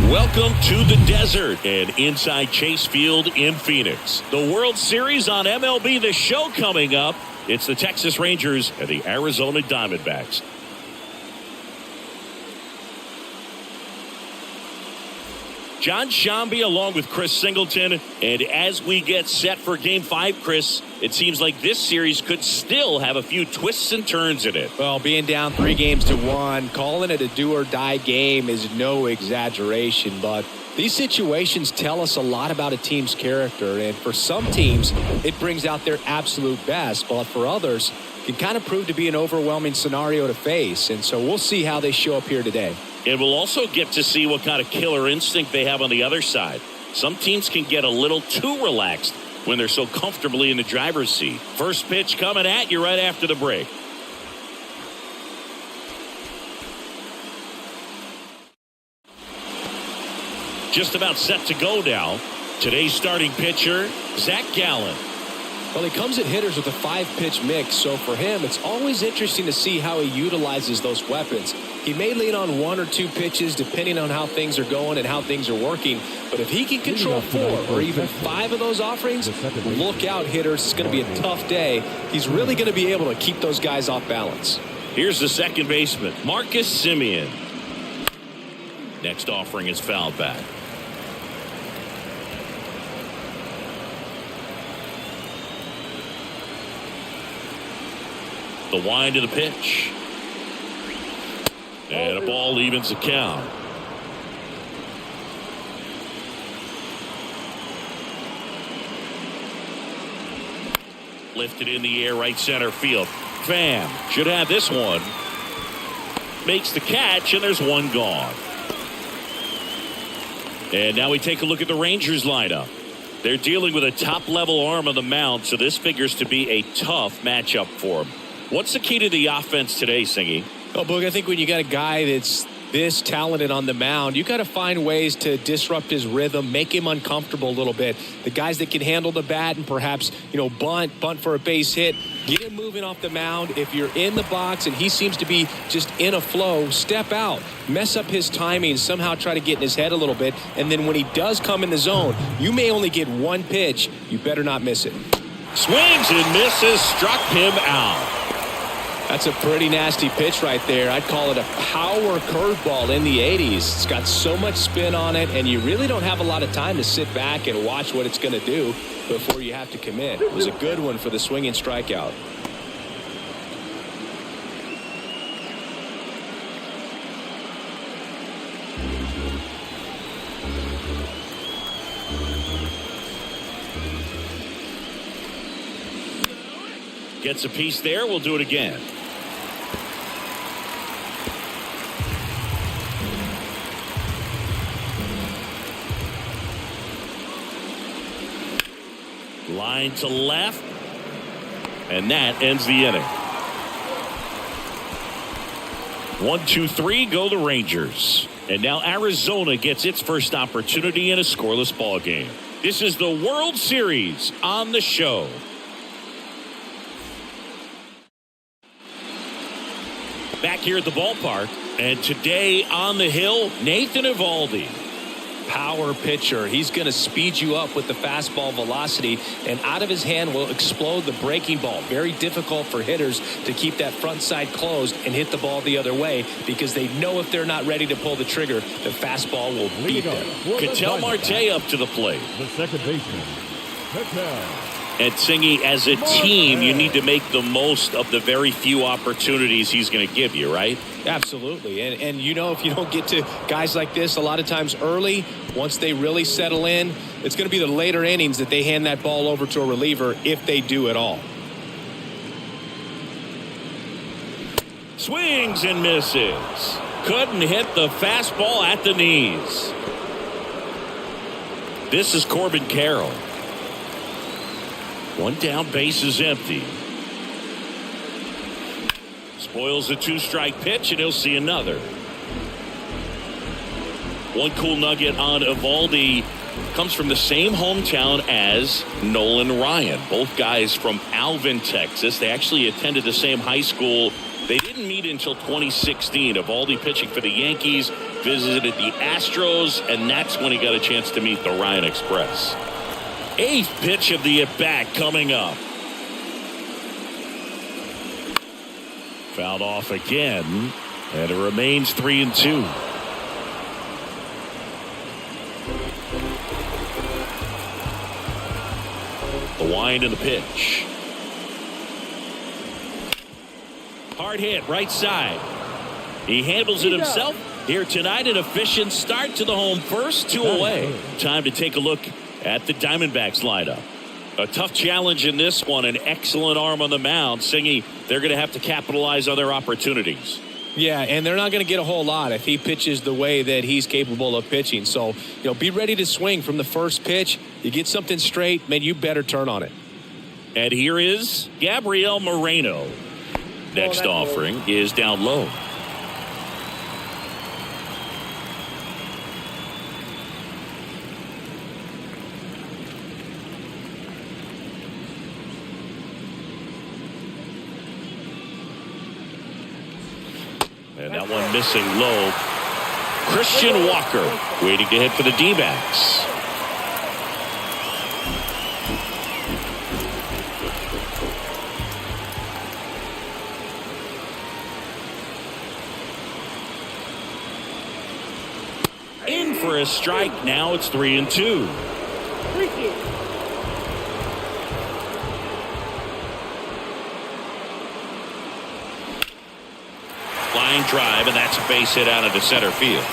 Welcome to the desert and inside Chase Field in Phoenix. The World Series on MLB The Show coming up. It's the Texas Rangers and the Arizona Diamondbacks. John Shambi along with Chris Singleton. And as we get set for Game 5, Chris, it seems like this series could still have a few twists and turns in it. Well, being down 3-1, calling it a do-or-die game is no exaggeration. But these situations tell us a lot about a team's character. And for some teams, it brings out their absolute best. But for others, it can kind of prove to be an overwhelming scenario to face. And so we'll see how they show up here today. And we'll also get to see what kind of killer instinct they have on the other side. Some teams can get a little too relaxed when they're so comfortably in the driver's seat. First pitch coming at you right after the break. Just about set to go now. Today's starting pitcher, Zach Gallen. Well, he comes at hitters with a 5-pitch mix, so for him, it's always interesting to see how he utilizes those weapons. He may lean on 1 or 2 pitches depending on how things are going and how things are working, but if he can control 4 or even 5 of those offerings, look out, hitters. It's going to be a tough day. He's really going to be able to keep those guys off balance. Here's the second baseman, Marcus Semien. Next offering is fouled back. The wind of the pitch. And a ball evens the count. Lifted in the air, right center field. Pham should have this one. Makes the catch, and there's one gone. And now we take a look at the Rangers lineup. They're dealing with a top-level arm on the mound, so this figures to be a tough matchup for them. What's the key to the offense today, Singy? Oh, Boog, I think when you got a guy that's this talented on the mound, you got to find ways to disrupt his rhythm, make him uncomfortable a little bit. The guys that can handle the bat and perhaps, bunt for a base hit, get him moving off the mound. If you're in the box and he seems to be just in a flow, step out, mess up his timing, somehow try to get in his head a little bit. And then when he does come in the zone, you may only get 1 pitch. You better not miss it. Swings and misses, struck him out. That's a pretty nasty pitch right there. I'd call it a power curveball in the 80s. It's got so much spin on it, and you really don't have a lot of time to sit back and watch what it's going to do before you have to commit. It was a good one for the swinging strikeout. Gets a piece there. We'll do it again. Line to left. And that ends the inning. 1, 2, 3 go the Rangers. And now Arizona gets its first opportunity in a scoreless ball game. This is the World Series on the show. Back here at the ballpark, and today on the hill, Nathan Eovaldi. Power pitcher. He's going to speed you up with the fastball velocity, and out of his hand will explode the breaking ball. Very difficult for hitters to keep that front side closed and hit the ball the other way because they know if they're not ready to pull the trigger, the fastball will beat them. Ketel Marte up to the plate. The second baseman, Ketel. And Singy, as a team, you need to make the most of the very few opportunities he's going to give you, right? Absolutely. And if you don't get to guys like this a lot of times early, once they really settle in, it's going to be the later innings that they hand that ball over to a reliever if they do at all. Swings and misses. Couldn't hit the fastball at the knees. This is Corbin Carroll. One down, base is empty. Spoils the 2-strike pitch, and he'll see another. One cool nugget on Eovaldi comes from the same hometown as Nolan Ryan. Both guys from Alvin, Texas. They actually attended the same high school They didn't meet until 2016. Eovaldi pitching for the Yankees, visited the Astros, and that's when he got a chance to meet the Ryan Express. 8th pitch of the at-bat coming up. Fouled off again, and it remains 3-2. The wind and the pitch. Hard hit, right side. He handles it himself. Here tonight, an efficient start to the home first, 2 away. Time to take a look at the Diamondbacks lineup. A tough challenge in this one. An excellent arm on the mound. Singy, they're going to have to capitalize on their opportunities. Yeah, and they're not going to get a whole lot if he pitches the way that he's capable of pitching. So, be ready to swing from the first pitch. You get something straight, man, you better turn on it. And here is Gabriel Moreno. Next offering is down low. And that one missing low. Christian Walker waiting to hit for the D-backs. In for a strike. Now it's 3-2. Line drive, and that's a base hit out into center field.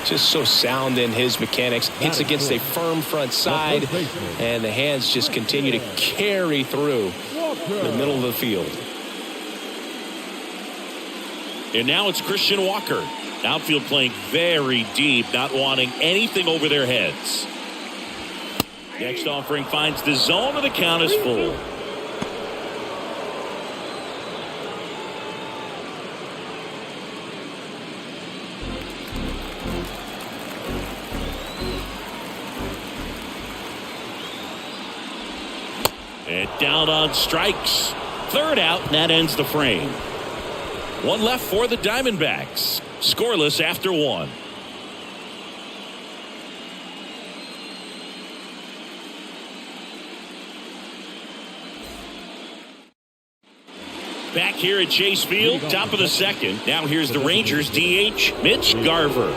Just so sound in his mechanics. Hits against a firm front side, and the hands just continue to carry through the middle of the field. And now it's Christian Walker. Outfield playing very deep, not wanting anything over their heads. Next offering finds the zone, and the count is full. And down on strikes. Third out, and that ends the frame. One left for the Diamondbacks. Scoreless after one. Back here at Chase Field, top of the second. Now here's the Rangers DH, Mitch Garver.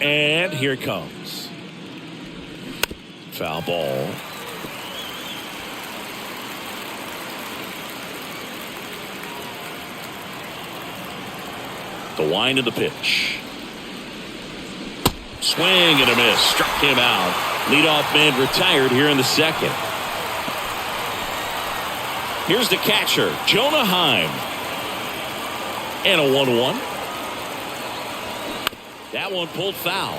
And here it comes. Foul ball. The wind of the pitch. Swing and a miss. Struck him out. Leadoff man retired here in the second. Here's the catcher, Jonah Heim. And a 1-1. That one pulled foul.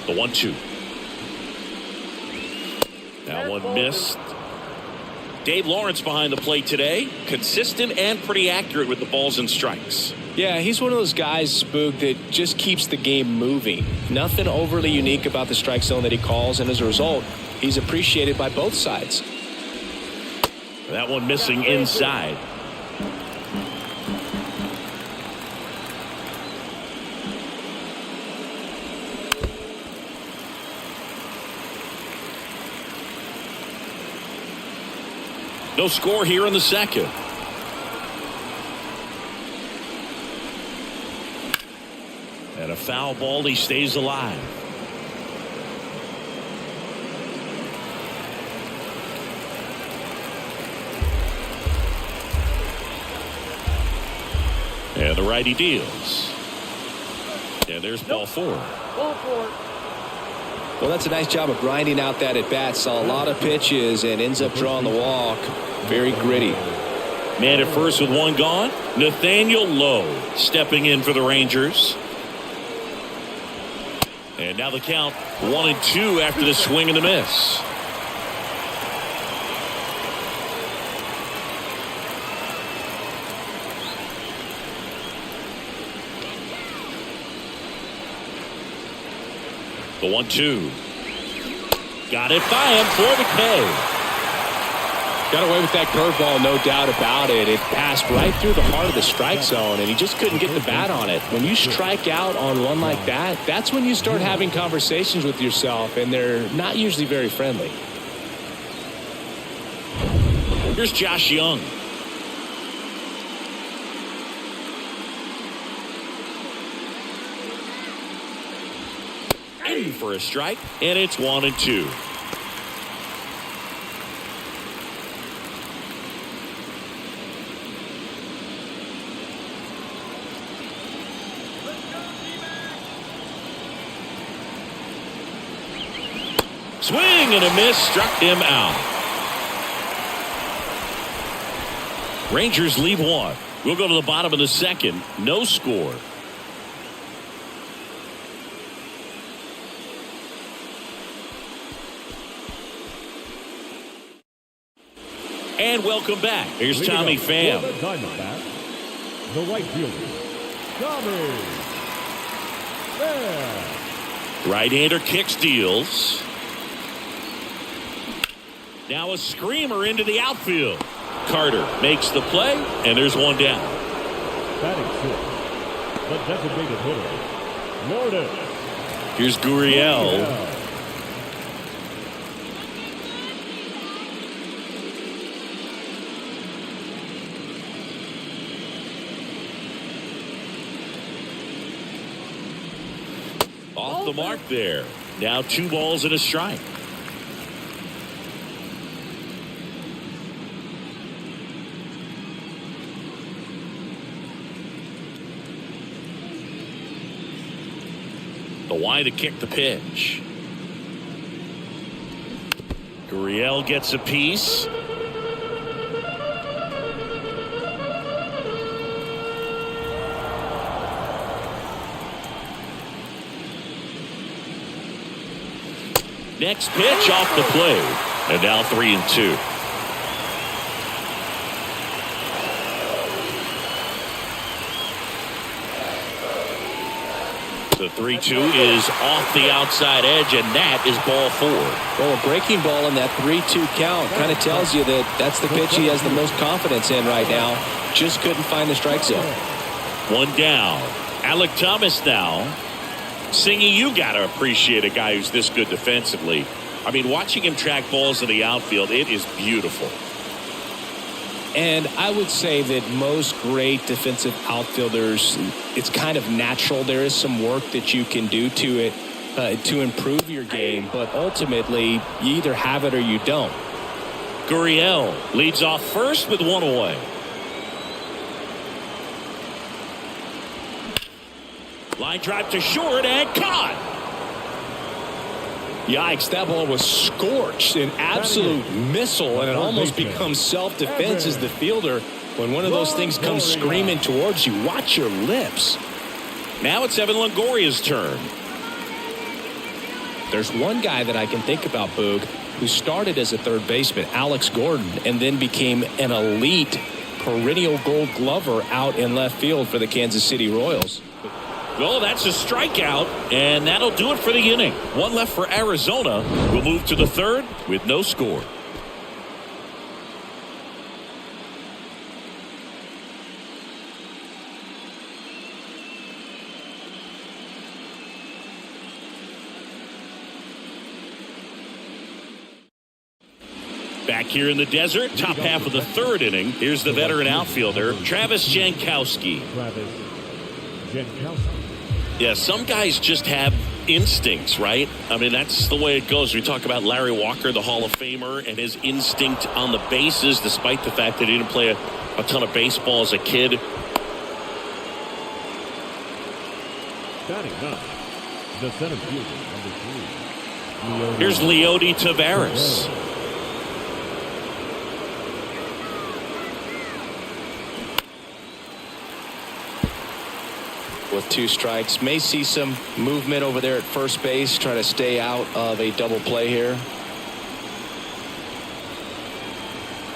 The 1-2. That one missed. Dave Lawrence behind the plate today. Consistent and pretty accurate with the balls and strikes. Yeah, he's one of those guys, Spook, that just keeps the game moving. Nothing overly unique about the strike zone that he calls, and as a result, he's appreciated by both sides. That one missing inside. No score here in the second. And a foul ball. He stays alive. And the righty deals. And there's ball four. Well, that's a nice job of grinding out that at bat. Saw a lot of pitches and ends up drawing the walk. Very gritty. Man at first with one gone. Nathaniel Lowe stepping in for the Rangers. And now the count 1-2 after the swing and the miss. The 1-2. Got it by him for the K. Got away with that curveball, no doubt about it. It passed right through the heart of the strike zone, and he just couldn't get the bat on it. When you strike out on one like that, that's when you start having conversations with yourself, and they're not usually very friendly. Here's Josh Young. In for a strike, and it's 1-2. Swing and a miss, struck him out. Rangers leave one. We'll go to the bottom of the second. No score. And welcome back. Here's Tommy Pham. The Diamondbacks, the right fielder, Tommy Pham. Right-hander kicks, deals. Now a screamer into the outfield. Carter makes the play, and there's one down. Batting sixth, the designated hitter, Lourdes. Here's Gurriel. Off the mark there. Now 2 balls and a strike. The Y to kick the pitch. Gurriel gets a piece. Next pitch off the plate. And now 3-2. The 3-2 is off the outside edge, and that is ball 4. Well, a breaking ball in that 3-2 count kind of tells you that that's the pitch he has the most confidence in right now. Just couldn't find the strike zone. One down. Alec Thomas now. Singy, you got to appreciate a guy who's this good defensively. I mean, watching him track balls in the outfield, it is beautiful. And I would say that most great defensive outfielders, it's kind of natural. There is some work that you can do to it to improve your game, but ultimately you either have it or you don't. Gurriel leads off first with 1 away. Line drive to short and caught. Yikes, that ball was scorched, an absolute missile, and it almost becomes self-defense as the fielder. When one of those things comes screaming towards you, watch your lips. Now it's Evan Longoria's turn. There's one guy that I can think about, Boog, who started as a third baseman, Alex Gordon, and then became an elite perennial Gold Glover out in left field for the Kansas City Royals. Well, that's a strikeout, and that'll do it for the inning. One left for Arizona. We'll move to the third with no score. Back here in the desert, top half of the third inning. Here's the veteran outfielder, Travis Jankowski. Yeah, some guys just have instincts, right? I mean, that's the way it goes. We talk about Larry Walker, the Hall of Famer, and his instinct on the bases, despite the fact that he didn't play a ton of baseball as a kid. The center fielder, number 3. Here's Leody Taveras. with 2 strikes. May see some movement over there at first base, try to stay out of a double play here.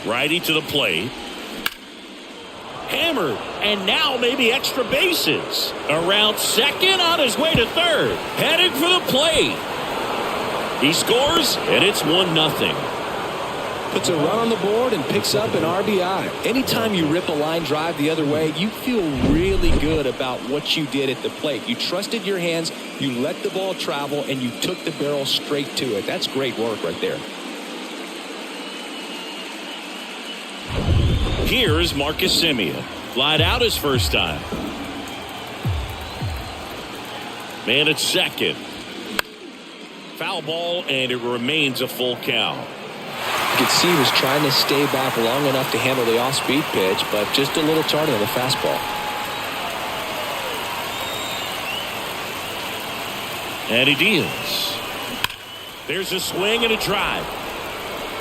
Righty to the plate. Hammered, and now maybe extra bases. Around second, on his way to third. Heading for the plate. He scores, and it's 1-0. Puts a run on the board and picks up an RBI. Anytime you rip a line drive the other way, you feel really good about what you did at the plate. You trusted your hands, you let the ball travel, and you took the barrel straight to it. That's great work right there. Here is Marcus Semien. Flied out his first time. Man at second. Foul ball, and it remains a full count. You could see he was trying to stay back long enough to handle the off-speed pitch, but just a little tardy on the fastball. And he deals. There's a swing and a drive.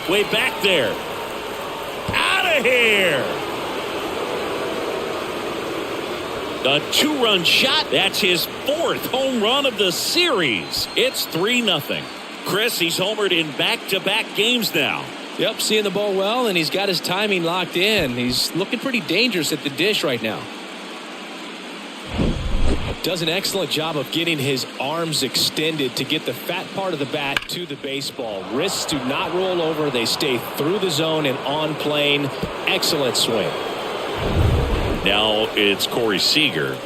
Way back there. Out of here. A 2-run shot. That's his 4th home run of the series. It's 3-0. Chris, he's homered in back-to-back games now. Yep, seeing the ball well, and he's got his timing locked in. He's looking pretty dangerous at the dish right now. Does an excellent job of getting his arms extended to get the fat part of the bat to the baseball. Wrists do not roll over. They stay through the zone and on plane. Excellent swing. Now it's Corey Seager.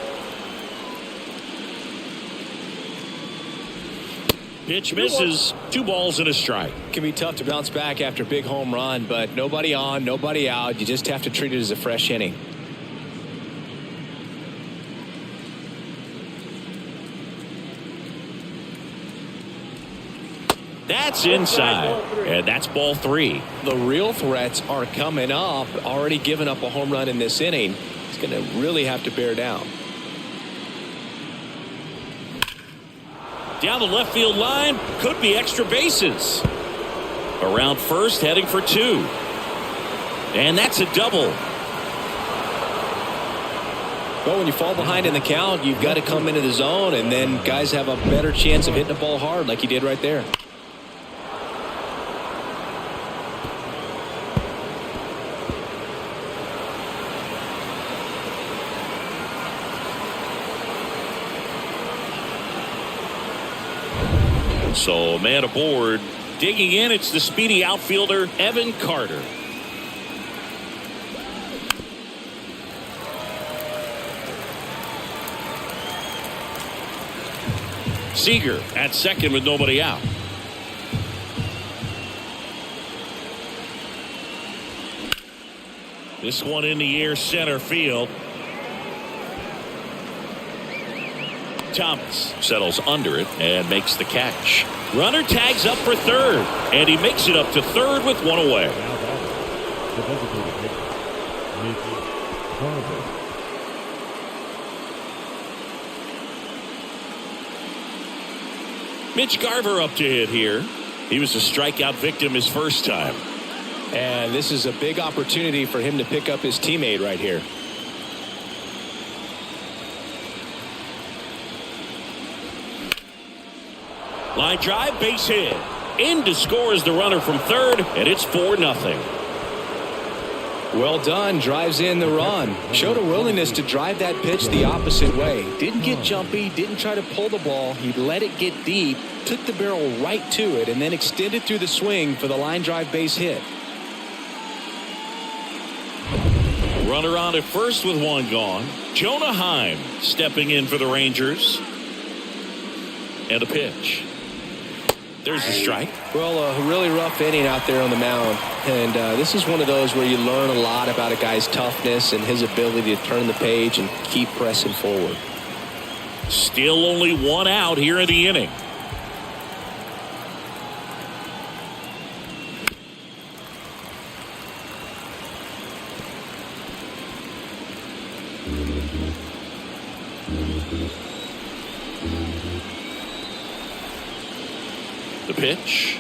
Pitch misses. 2 balls and a strike. Can be tough to bounce back after a big home run, but nobody on, nobody out. You just have to treat it as a fresh inning. That's inside, and that's ball 3. The real threats are coming up. Already given up a home run in this inning. He's going to really have to bear down. Down the left field line, could be extra bases. Around first, heading for 2. And that's a double. Well, when you fall behind in the count, you've got to come into the zone, and then guys have a better chance of hitting the ball hard like he did right there. So, man aboard. Digging in, it's the speedy outfielder, Evan Carter. Seager at second with nobody out. This one in the air, center field. Thomas settles under it and makes the catch. Runner tags up for third, and he makes it up to third with 1 away. Mitch Garver up to hit here. He was a strikeout victim his first time. And this is a big opportunity for him to pick up his teammate right here. Line drive, base hit. In to score is the runner from third, and it's 4-0. Well done. Drives in the run. Showed a willingness to drive that pitch the opposite way. Didn't get jumpy. Didn't try to pull the ball. He let it get deep. Took the barrel right to it and then extended through the swing for the line drive base hit. Runner on at first with 1 gone. Jonah Heim stepping in for the Rangers. And a pitch. There's a strike. Well, a really rough inning out there on the mound. And this is one of those where you learn a lot about a guy's toughness and his ability to turn the page and keep pressing forward. Still only 1 out here in the inning. The pitch.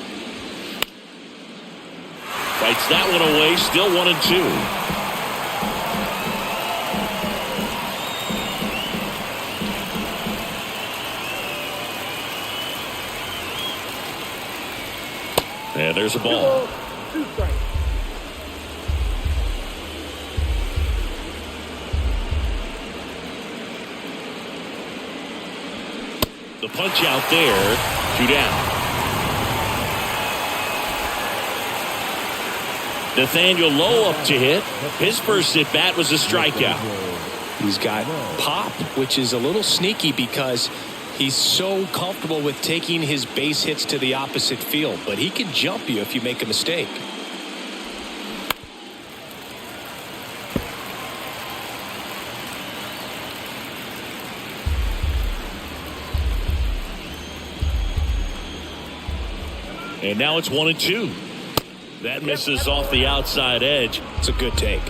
Fights that one away. Still 1-2. there's a ball. 2 strikes. The punch out there, 2 down. Nathaniel Lowe up to hit. His first at bat was a strikeout. He's got pop, which is a little sneaky because he's so comfortable with taking his base hits to the opposite field, but he can jump you if you make a mistake. And now it's 1-2. That misses off the outside edge. It's a good take.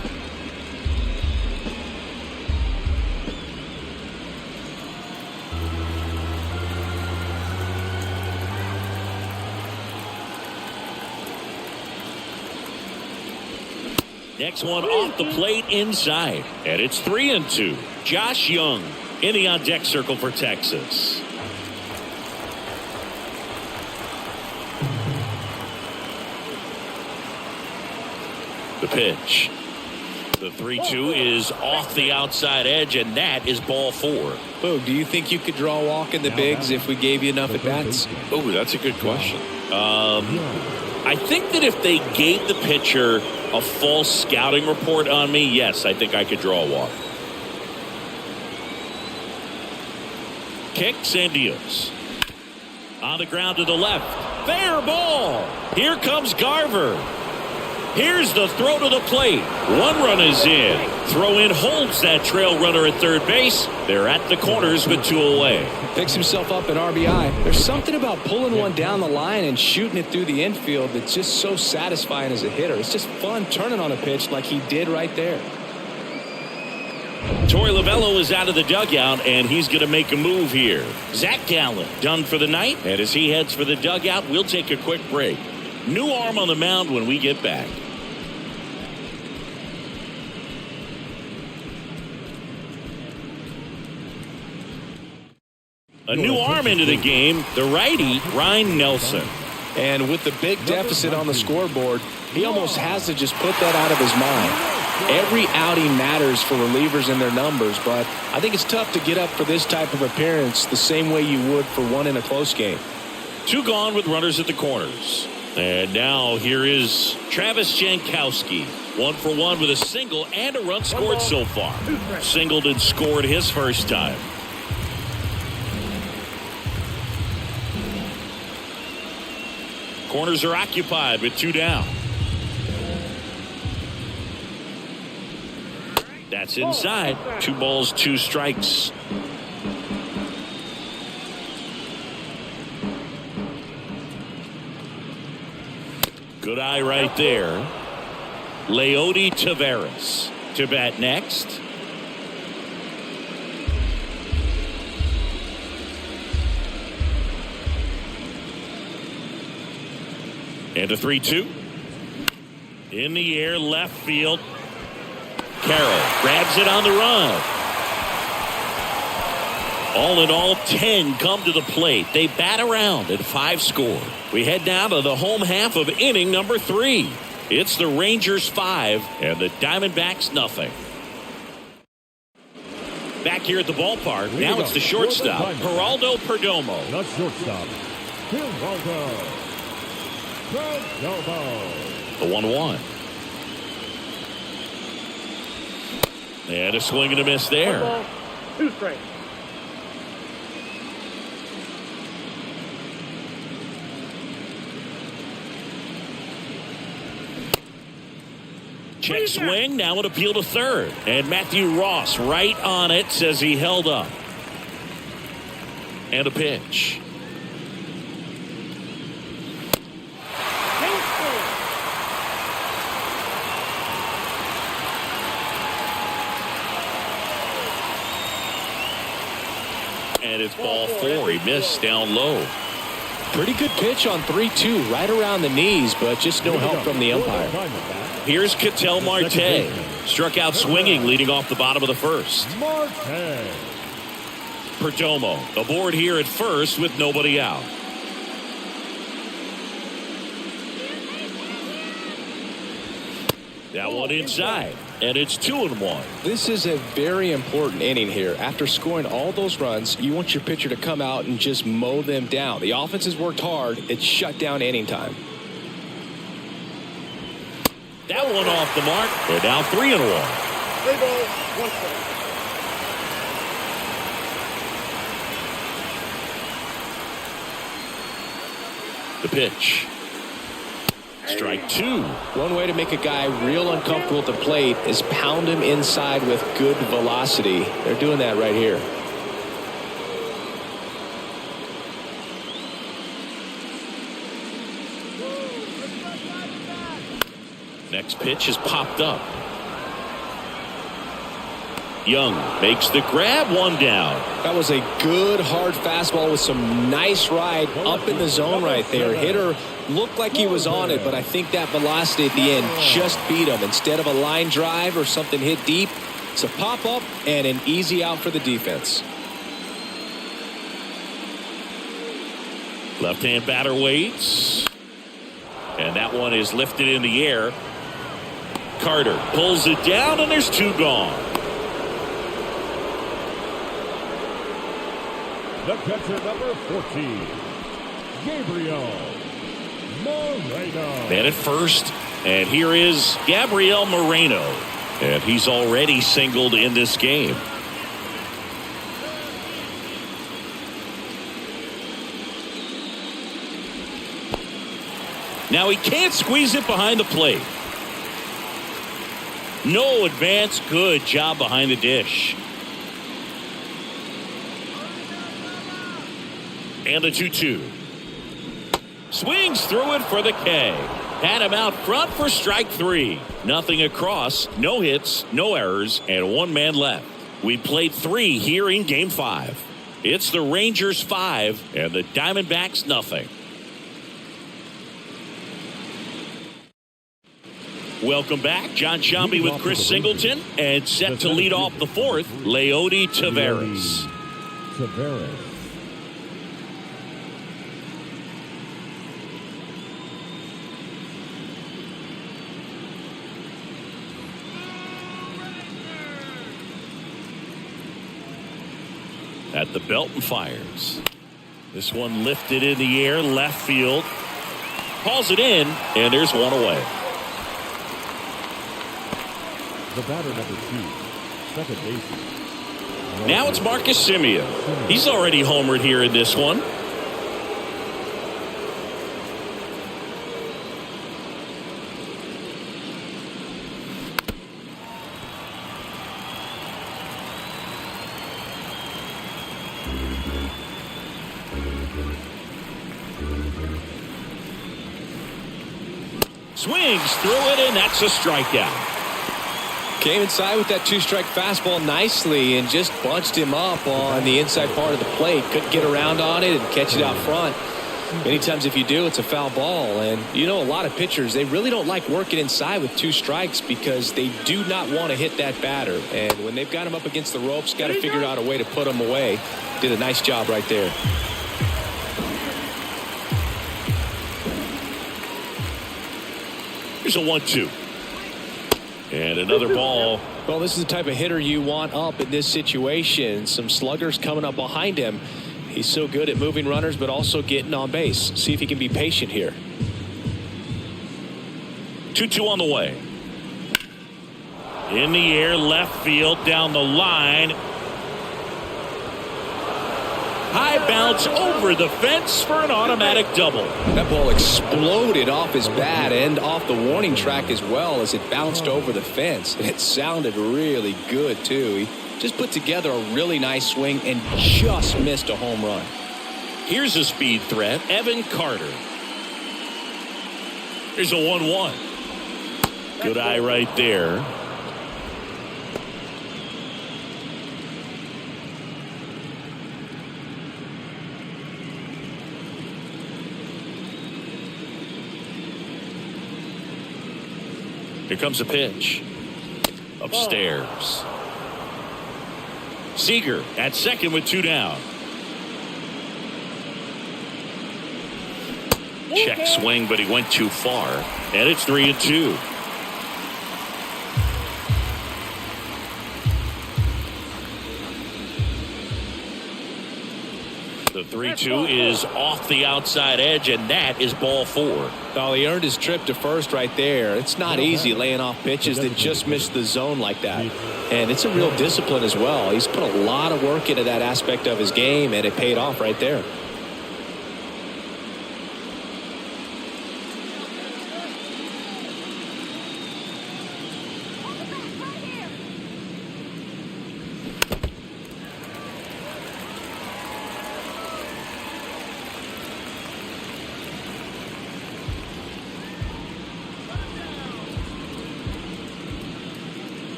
Next one off the plate inside. And it's 3-2. Josh Young in the on-deck circle for Texas. The pitch. The 3-2 is off the outside edge, and that is ball 4. Boog, do you think you could draw a walk in the bigs if we gave you enough at bats? Oh, that's a good question. I think that if they gave the pitcher a false scouting report on me, yes, I think I could draw a walk. Kicks and deals. On the ground to the left. Fair ball. Here comes Garver. Here's the throw to the plate. 1 run is in. Throw in holds that trail runner at third base. They're at the corners with 2 away. Picks himself up at RBI. There's something about pulling one down the line and shooting it through the infield that's just so satisfying as a hitter. It's just fun turning on a pitch like he did right there. Torey Lovullo is out of the dugout, and he's going to make a move here. Zach Gallen done for the night, and as he heads for the dugout, we'll take a quick break. New arm on the mound when we get back. A new arm into the game, the righty, Ryan Nelson. And with the big deficit on the scoreboard, he almost has to just put that out of his mind. Every outing matters for relievers and their numbers, but I think it's tough to get up for this type of appearance the same way you would for one in a close game. 2 gone with runners at the corners. And now here is Travis Jankowski. 1 for 1 with a single and a run scored so far. Singled and scored his first time. Corners are occupied with 2 down. That's inside. 2 balls, 2 strikes. Good eye right there. Leody Taveras to bat next. And a 3-2. In the air, left field. Carroll grabs it on the run. All in all, 10 come to the plate. They bat around and 5 score. We head now to the home half of inning number 3. It's the Rangers 5 and the Diamondbacks nothing. Back here at the ballpark, now it's the shortstop, Geraldo Perdomo. The shortstop, Geraldo Perdomo. The 1-1. And a swing and a miss there. 2 strikes. Check swing, now an appeal to third. And Matthew Ross right on it, says he held up. And a pitch. And it's ball 4. He missed down low. Pretty good pitch on 3-2, right around the knees, but just no help from the umpire. Here's Ketel Marte. Struck out swinging, leading off the bottom of the first. Marte. Perdomo aboard here at first with nobody out. That one inside, and it's 2-1. This is a very important inning here. After scoring all those runs, you want your pitcher to come out and just mow them down. The offense has worked hard. It's shut down inning time. That one off the mark. They're now 3-1. Play ball, 1 strike. The pitch. Strike 2. One way to make a guy real uncomfortable at the plate is pound him inside with good velocity. They're doing that right here. Next pitch is popped up. Young makes the grab, 1 down. That was a good hard fastball with some nice ride up in the zone right there. Hitter looked like he was on it, but I think that velocity at the end just beat him. Instead of a line drive or something hit deep, it's a pop up and an easy out for the defense. Left-hand batter waits. And that one is lifted in the air. Carter pulls it down, and there's 2 gone. The catcher, number 14, Gabriel Moreno. Man at first, and here is Gabriel Moreno. And he's already singled in this game. Now he can't squeeze it behind the plate. No advance. Good job behind the dish. And the 2-2. Swings through it for the K. Had him out front for strike 3. Nothing across, no hits, no errors, and 1 man left. We played 3 here in Game 5. It's the Rangers 5 and the Diamondbacks nothing. Welcome back. John Shambi with Chris Singleton, and set to lead off the 4th, Leody Taveras. At the belt and fires. This one lifted in the air, left field. Hauls it in, and there's 1 away. The batter, number 2, second baseman. Now it's Marcus Semien. He's already homered here in this one. Swings through it, and that's a strikeout. Came inside with that 2-strike fastball nicely and just bunched him up on the inside part of the plate. Couldn't get around on it and catch it out front. Many times if you do, it's a foul ball. And you know, a lot of pitchers, they really don't like working inside with 2 strikes because they do not want to hit that batter. And when they've got him up against the ropes, got to figure out a way to put him away. Did a nice job right there. Here's a 1-2. And another ball. Well, this is the type of hitter you want up in this situation. Some sluggers coming up behind him. He's so good at moving runners, but also getting on base. See if he can be patient here. 2-2 on the way. In the air, left field, down the line. High bounce over the fence for an automatic double. That ball exploded off his bat and off the warning track as well as it bounced over the fence. And it sounded really good, too. He just put together a really nice swing and just missed a home run. Here's a speed threat, Evan Carter. Here's a 1-1. Good eye right there. Here comes a pitch. Upstairs. Seager at second with 2 down. Check swing, but he went too far. And it's 3-2. 3-2 is off the outside edge, and that is ball 4. Well, he earned his trip to first right there. It's not easy laying off pitches that just miss the zone like that. And it's a real discipline as well. He's put a lot of work into that aspect of his game, and it paid off right there.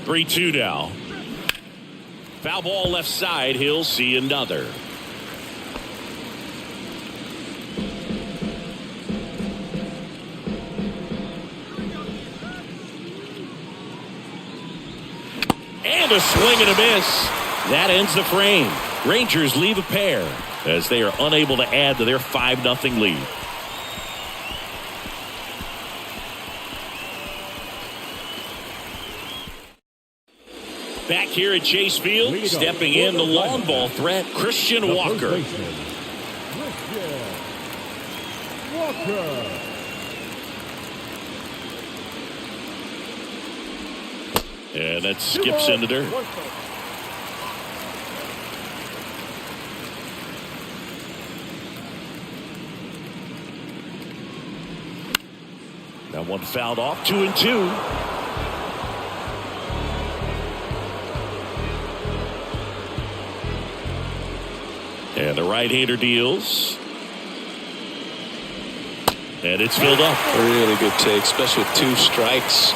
Three-two now. Foul ball left side. He'll see another. And a swing and a miss. That ends the frame. Rangers leave a pair as they are unable to add to their 5-0 lead. Back here at Chase Field, stepping in the long ball threat, Christian Walker. And that skips in the dirt. That one fouled off. 2-2. And the right-hander deals. And it's filled up. A really good take, especially with 2 strikes.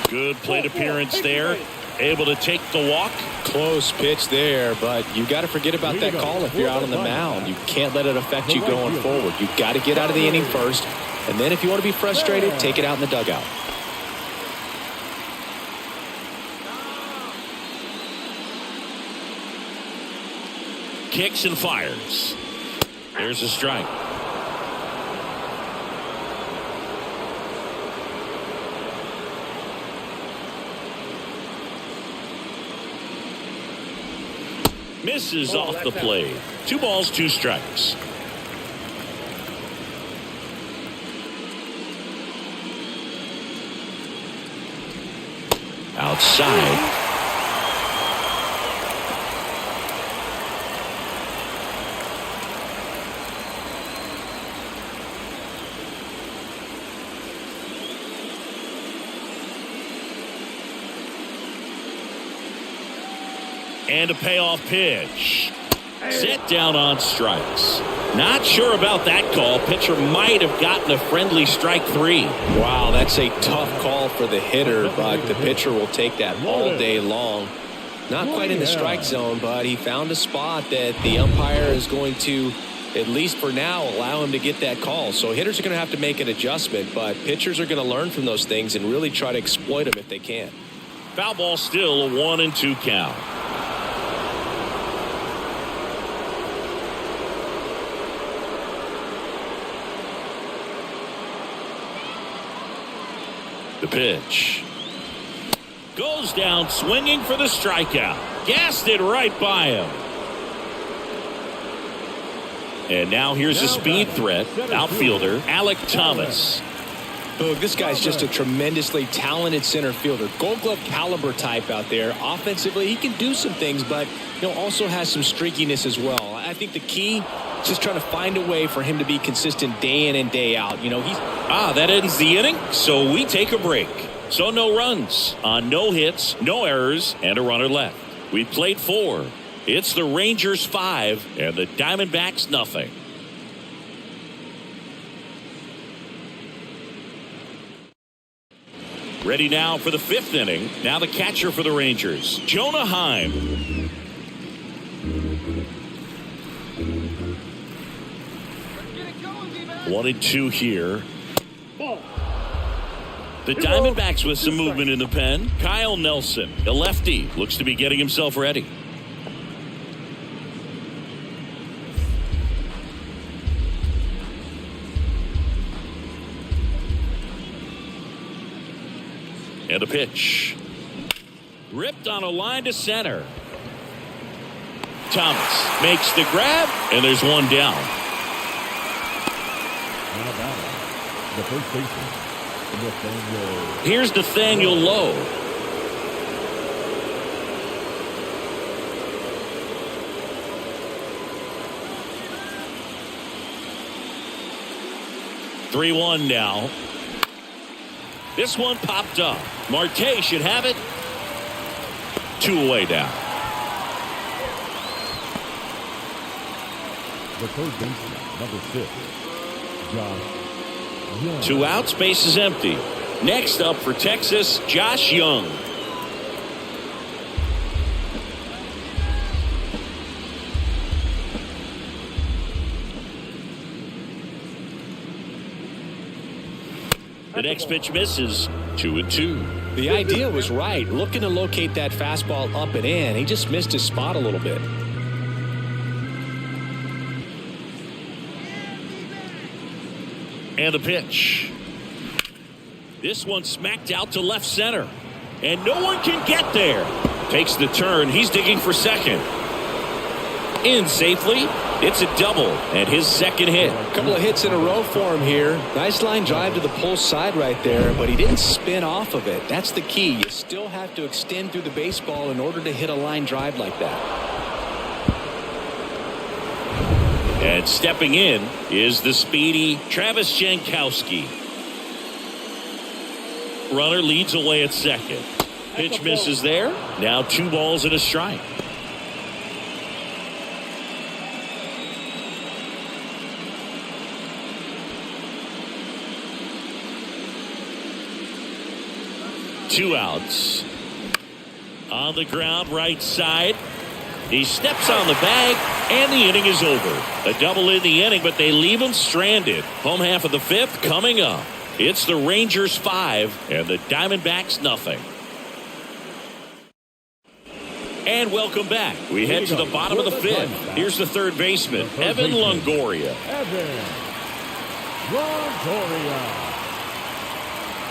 Good plate appearance there. Able to take the walk. Close pitch there, but you got to forget about that call if you're out on the mound. You can't let it affect you going forward. You got to get out of the inning first, and then if you want to be frustrated, take it out in the dugout. Kicks and fires. There's a strike. Misses off the plate. 2 balls, 2 strikes. Outside. And a payoff pitch. Set down on strikes. Not sure about that call. Pitcher might have gotten a friendly strike 3. Wow, that's a tough call for the hitter, but the pitcher will take that all day long. Not quite in the strike zone, but he found a spot that the umpire is going to, at least for now, allow him to get that call. So hitters are going to have to make an adjustment, but pitchers are going to learn from those things and really try to exploit them if they can. Foul ball still, a 1-2 count. The pitch. Goes down swinging for the strikeout. Gassed it right by him. And now here's a speed threat. Outfielder Alec Thomas. Look, this guy's just a tremendously talented center fielder. Gold Glove caliber type out there. Offensively, he can do some things, but also has some streakiness as well. I think the key is just trying to find a way for him to be consistent day in and day out. That ends the inning, so we take a break. So no runs on no hits, no errors, and a runner left. We played 4. It's the Rangers 5 and the Diamondbacks nothing. Ready now for the 5th inning. Now the catcher for the Rangers, Jonah Heim. One and 2 here. The Diamondbacks with some movement in the pen. Kyle Nelson, a lefty, looks to be getting himself ready. And a pitch. Ripped on a line to center. Thomas makes the grab, and there's one down. Now batting, the first baseman, Nathaniel. Here's Nathaniel Lowe. Three-one now. This one popped up. Marte should have it. Two away now. The third baseman, number 6, Josh Young. Two outs, base is empty. Next up for Texas, Josh Young. The next pitch misses. 2-2. The idea was right. Looking to locate that fastball up and in. He just missed his spot a little bit. And the pitch. This one smacked out to left center. And no one can get there. Takes the turn. He's digging for second. In safely. It's a double and his second hit. A couple of hits in a row for him here. Nice line drive to the pull side right there, but he didn't spin off of it. That's the key. You still have to extend through the baseball in order to hit a line drive like that. And stepping in is the speedy Travis Jankowski. Runner leads away at second. Pitch misses there. Now 2 balls and a strike. Two outs. On the ground, right side. He steps on the bag, and the inning is over. A double in the inning, but they leave him stranded. Home half of the 5th coming up. It's the Rangers 5 and the Diamondbacks nothing. And welcome back. We head to the bottom of the 5th. Here's the third baseman, Evan Longoria. Evan Longoria.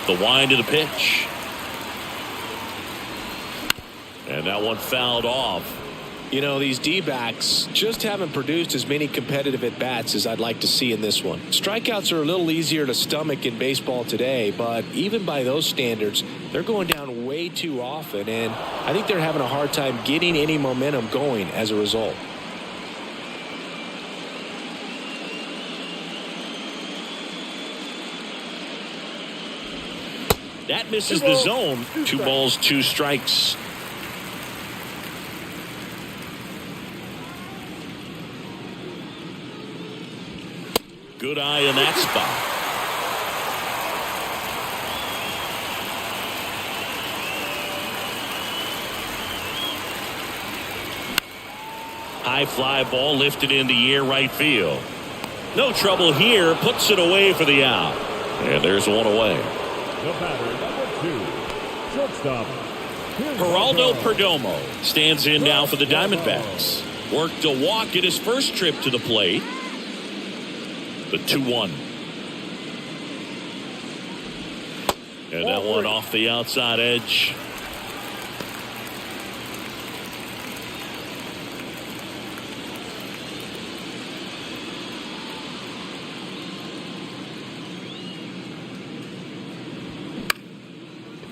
The wind of the pitch. And that one fouled off. You know, these D-backs just haven't produced as many competitive at-bats as I'd like to see in this one. Strikeouts are a little easier to stomach in baseball today, but even by those standards, they're going down way too often, and I think they're having a hard time getting any momentum going as a result. That misses the zone. 2 balls, 2 strikes. Good eye in that spot. High fly ball lifted in the air, right field. No trouble here. Puts it away for the out. And there's one away. The batter, number 2, shortstop, Geraldo Perdomo stands in now for the Diamondbacks. Worked a walk in his first trip to the plate. The 2-1. And that one off the outside edge.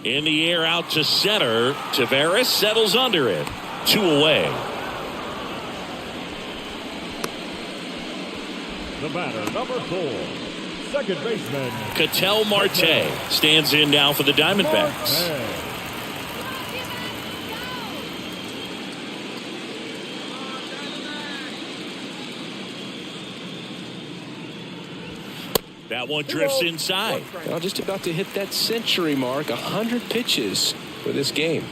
In the air out to center. Taveras settles under it. 2 away. The batter, number 4, second baseman, Ketel Marte stands in now for the Diamondbacks. That one drifts inside. Well, just about to hit that century mark. 100 pitches for this game.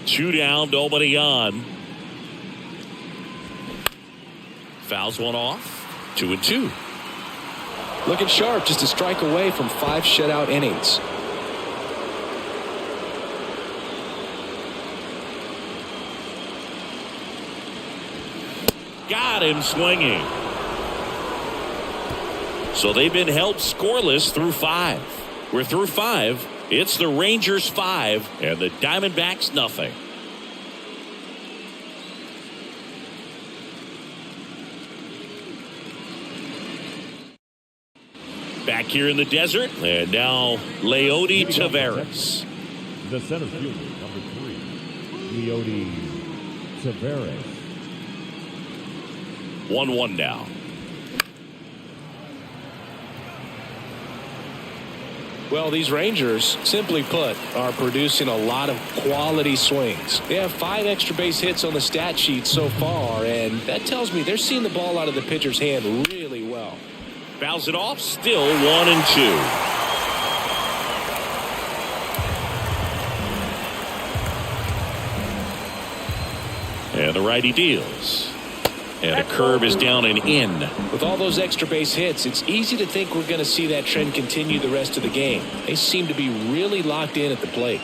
Two down, nobody on. Fouls one off. 2-2. Looking sharp, just a strike away from 5 shutout innings. Got him swinging. So they've been held scoreless through 5. We're through 5. It's the Rangers 5 and the Diamondbacks nothing. Back here in the desert, and now Leody Taveras. The center fielder, number 3, Leody Taveras. 1-1 now. Well, these Rangers, simply put, are producing a lot of quality swings. They have 5 extra base hits on the stat sheet so far, and that tells me they're seeing the ball out of the pitcher's hand really well. Fouls it off, still 1-2. And the righty deals. And a curve is down and in. With all those extra base hits, it's easy to think we're going to see that trend continue the rest of the game. They seem to be really locked in at the plate.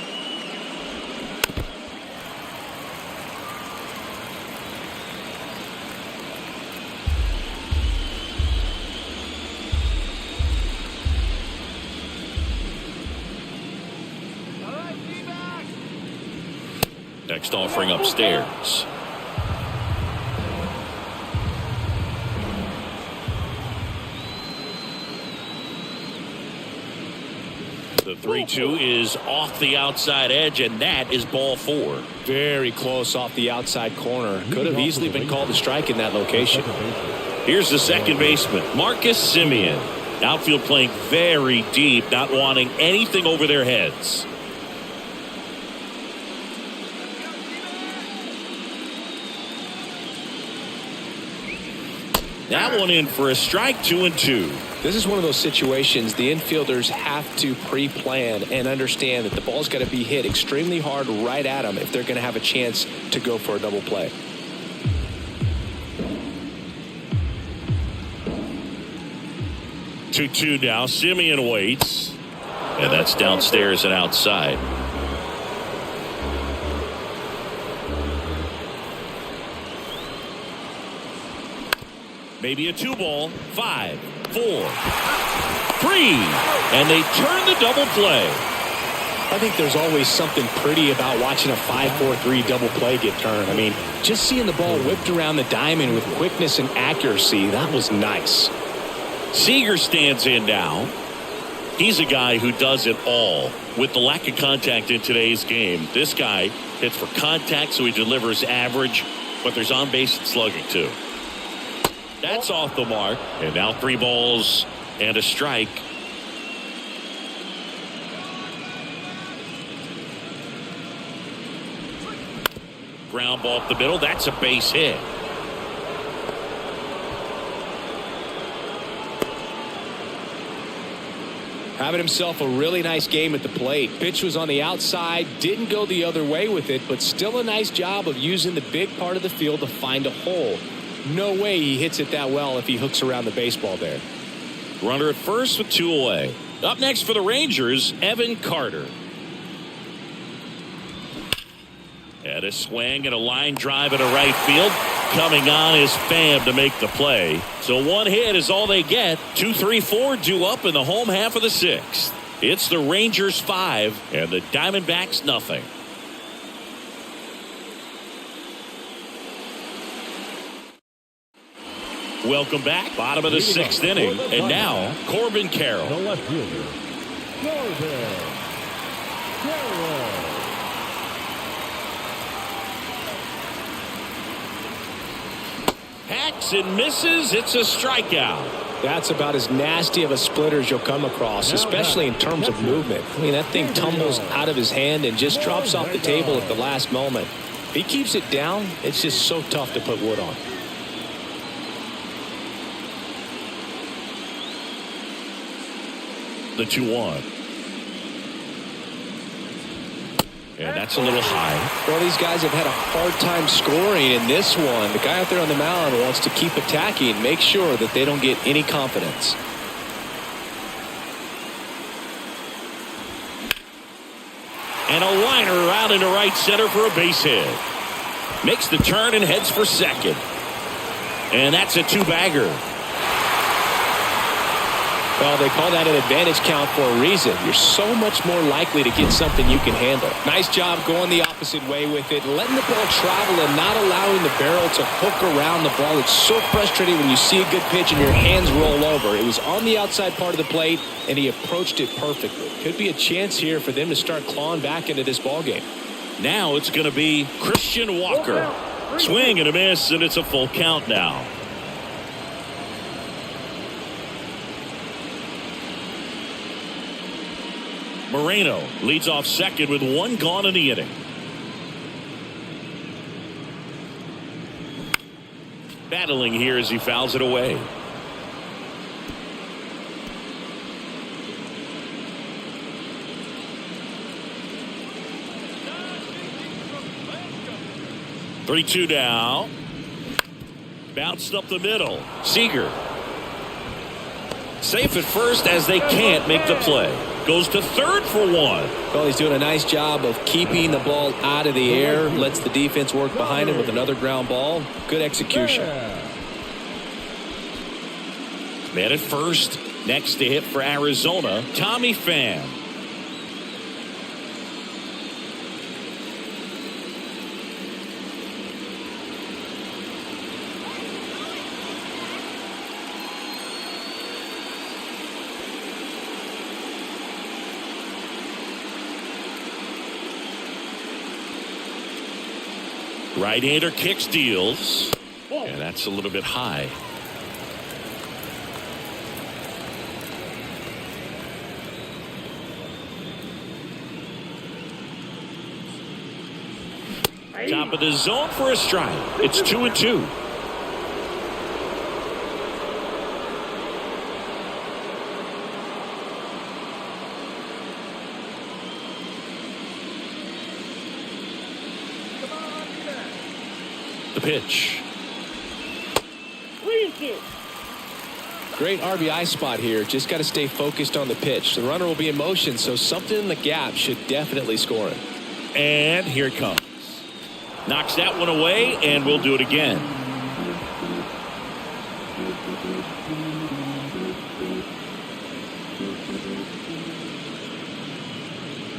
Next offering upstairs. The 3-2 is off the outside edge, and that is ball 4. Very close off the outside corner. Could have easily been called a strike in that location. Here's the second baseman, Marcus Semien. Outfield playing very deep, not wanting anything over their heads. That one in for a strike, 2-2. This is one of those situations the infielders have to pre-plan and understand that the ball's got to be hit extremely hard right at them if they're going to have a chance to go for a double play. Two now. Semien waits. And that's downstairs and outside. Maybe a 2-ball. 5, 4, 3. And they turn the double play. I think there's always something pretty about watching a 5-4-3 double play get turned. I mean, just seeing the ball whipped around the diamond with quickness and accuracy, that was nice. Seager stands in now. He's a guy who does it all. With the lack of contact in today's game, this guy hits for contact, so he delivers average, but there's on-base and slugging too. That's off the mark. And now 3 balls and a strike. Ground ball up the middle. That's a base hit. Having himself a really nice game at the plate. Pitch was on the outside, didn't go the other way with it, but still a nice job of using the big part of the field to find a hole. No way he hits it that well if he hooks around the baseball there. Runner at first with 2 away. Up next for the Rangers, Evan Carter. And a swing and a line drive into right field. Coming on is Pham to make the play. So 1 hit is all they get. 2, 3, 4 due up in the home half of the 6th. It's the Rangers 5 and the Diamondbacks nothing. Welcome back. Bottom of the 6th inning. And now Corbin Carroll. The left fielder, Corbin Carroll. Hacks and misses. It's a strikeout. That's about as nasty of a splitter as you'll come across, especially in terms of movement. I mean, that thing tumbles out of his hand and just drops off the table at the last moment. If he keeps it down, it's just so tough to put wood on. The 2-1. And that's a little high. Well, these guys have had a hard time scoring in this one. The guy out there on the mound wants to keep attacking, make sure that they don't get any confidence. And a liner out into right center for a base hit. Makes the turn and heads for second. And that's a 2-bagger. Well, they call that an advantage count for a reason. You're so much more likely to get something you can handle. Nice job going the opposite way with it, letting the ball travel and not allowing the barrel to hook around the ball. It's so frustrating when you see a good pitch and your hands roll over. It was on the outside part of the plate, and he approached it perfectly. Could be a chance here for them to start clawing back into this ball game. Now it's going to be Christian Walker. Swing and a miss, and it's a full count now. Moreno leads off second with one gone in the inning. Battling here as he fouls it away. Three-two now. Bounced up the middle. Seager. Safe at first as they can't make the play. Goes to third for one. Well, he's doing a nice job of keeping the ball out of the air. Lets the defense work behind him with another ground ball. Good execution. Man at first. Next to hit for Arizona, Tommy Pham. Right-hander kicks, deals, and that's a little bit high. Top of the zone for a strike. It's 2-2. The pitch. Great RBI spot here. Just got to stay focused on the pitch. The runner will be in motion, so something in the gap should definitely score him. And here it comes. Knocks that one away, and we'll do it again.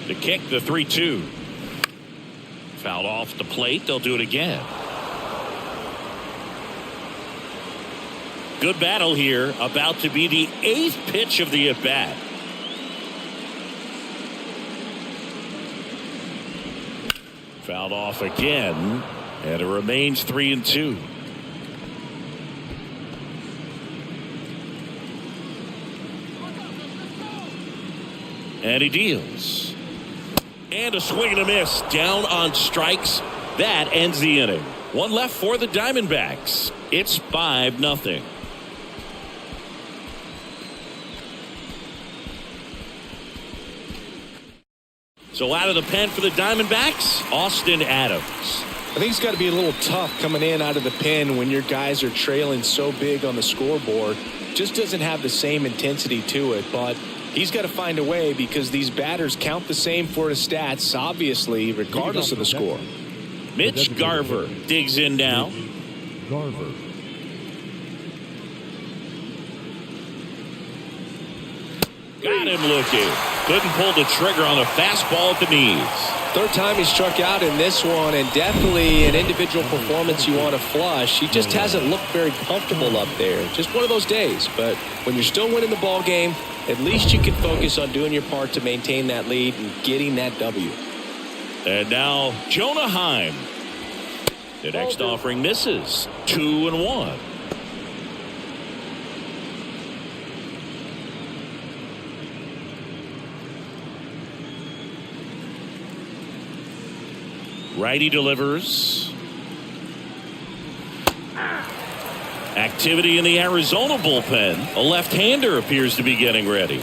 The kick, the 3-2. Fouled off the plate. They'll do it again. Good battle here. About to be the 8th pitch of the at-bat. Fouled off again, and it remains 3-2. And he deals. And a swing and a miss. Down on strikes. That ends the inning. One left for the Diamondbacks. It's 5-0. So out of the pen for the Diamondbacks, Austin Adams. I think it's got to be a little tough coming in out of the pen when your guys are trailing so big on the scoreboard. Just doesn't have the same intensity to it, but he's got to find a way because these batters count the same for his stats, obviously, regardless of the score. Mitch Garver digs in now. Garver. Got him looking. Couldn't pull the trigger on a fastball at the knees. Third time he struck out in this one, and definitely an individual performance you want to flush. He just hasn't looked very comfortable up there. Just one of those days. But when you're still winning the ball game, at least you can focus on doing your part to maintain that lead and getting that W. And now Jonah Heim. The next offering misses. 2-1. Righty delivers. Activity in the Arizona bullpen. A left-hander appears to be getting ready.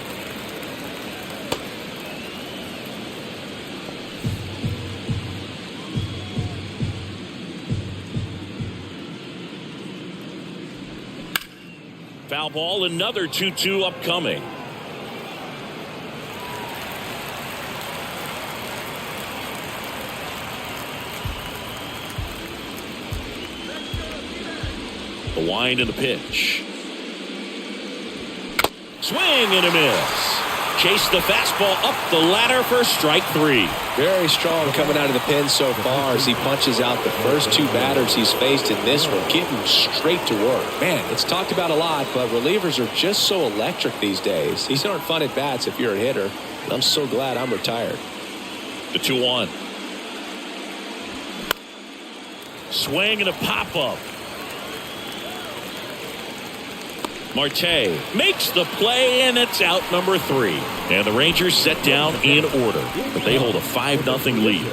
Foul ball, another 2-2 upcoming. The wind and the pitch. Swing and a miss. Chase the fastball up the ladder for strike 3. Very strong coming out of the pen so far as he punches out the first 2 batters he's faced in this one, getting straight to work. Man, it's talked about a lot, but relievers are just so electric these days. These aren't fun at bats if you're a hitter. I'm so glad I'm retired. The 2-1. Swing and a pop-up. Marte makes the play, and it's out number 3. And the Rangers set down in order, but they hold a 5-0 lead.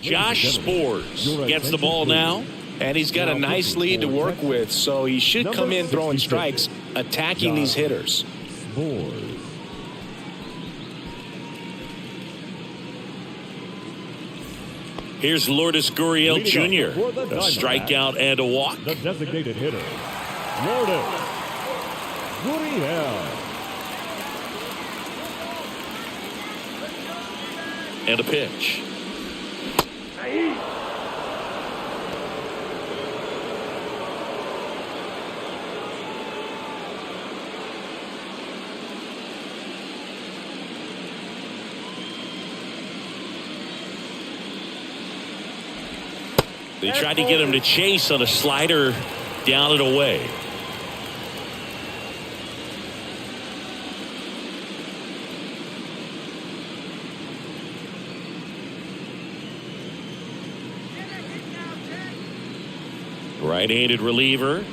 Josh Spores gets the ball now. And he's got a nice lead to work with, so he should come in throwing strikes, attacking these hitters. Here's Lourdes Gurriel Jr. A strikeout and a walk. The designated hitter, Lourdes Gurriel. And a pitch. They tried to get him to chase on a slider down and away. Right-handed reliever.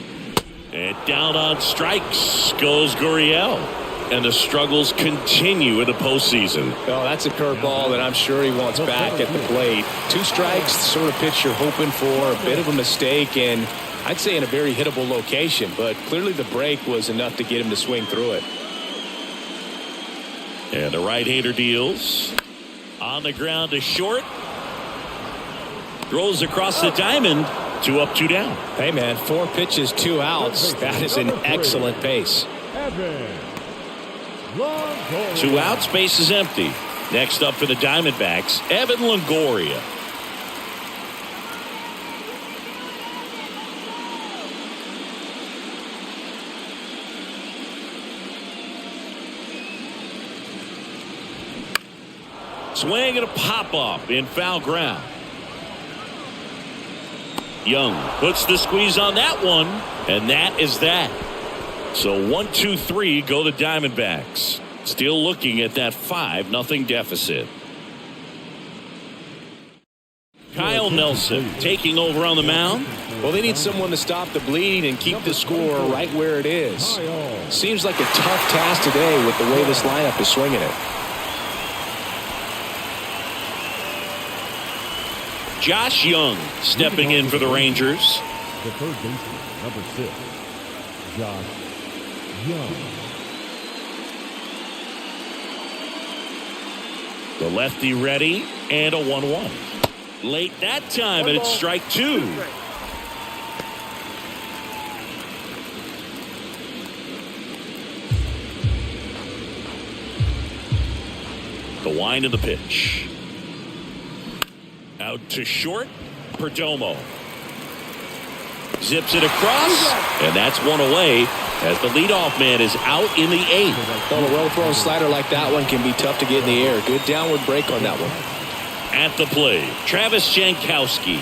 And down on strikes goes Gurriel. And the struggles continue in the postseason. Oh, that's a curveball that I'm sure he wants back at the plate. 2 strikes, the sort of pitch you're hoping for. A bit of a mistake, and I'd say in a very hittable location. But clearly the break was enough to get him to swing through it. And the right-hander deals. On the ground to short. Throws across the diamond. 2 up, 2 down. Hey, man, 4 pitches, 2 outs. That is an excellent pace. 2 outs, base is empty. Next up for the Diamondbacks, Evan Longoria. Swing and a pop-up in foul ground. Young puts the squeeze on that one, and that is that. So 1-2-3 go the Diamondbacks. Still looking at that 5-0 deficit. Kyle Nelson taking over on the mound. Well, they need someone to stop the bleeding and keep the score right where it is. Seems like a tough task today with the way this lineup is swinging it. Josh Young stepping in for the Rangers. The third baseman, number 6, Josh Young. The lefty ready, and a 1-1. Late that time, and it's strike 2. The wind of the pitch. Out to short. Perdomo zips it across, and that's one away as the leadoff man is out in the 8th. Well, a well-thrown slider like that one can be tough to get in the air. Good downward break on that one. At the plate, Travis Jankowski.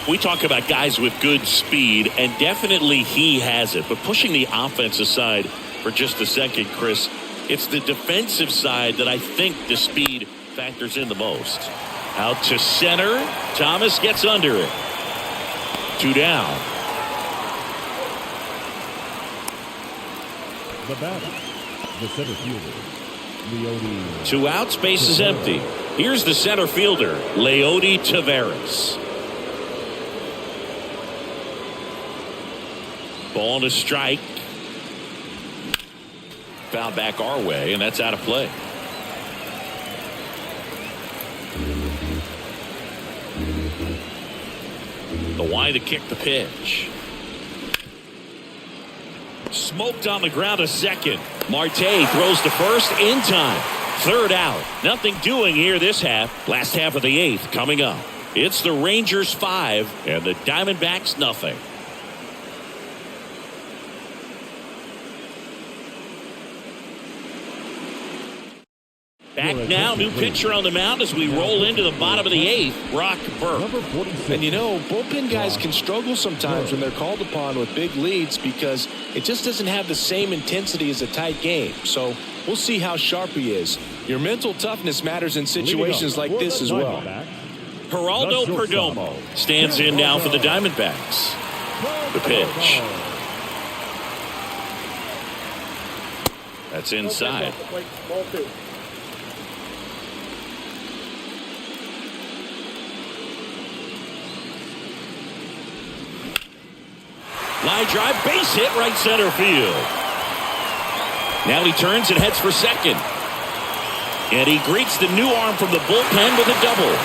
We talk about guys with good speed, and definitely he has it. But pushing the offense aside for just a second, Chris, it's the defensive side that I think the speed factors in the most. Out to center. Thomas gets under it. 2 down. The batter, the center fielder, Leody. 2 outs, base is empty. Here's the center fielder, Leody Taveras. Ball to strike. Foul back our way, and that's out of play. The wind to kick the pitch. Smoked on the ground to second. Marte throws to first in time. 3rd out. Nothing doing here this half. Last half of the 8th coming up. It's the Rangers 5 and the Diamondbacks nothing. Back now, new pitcher on the mound as we roll into the bottom of the 8th, Brock Burke. Number 46. And you know, bullpen guys can struggle sometimes when they're called upon with big leads because it just doesn't have the same intensity as a tight game. So we'll see how sharp he is. Your mental toughness matters in situations like this as well. Geraldo Perdomo stands in now for the Diamondbacks. The pitch. That's inside. Line drive, base hit, right center field. Now he turns and heads for second. And he greets the new arm from the bullpen with a double.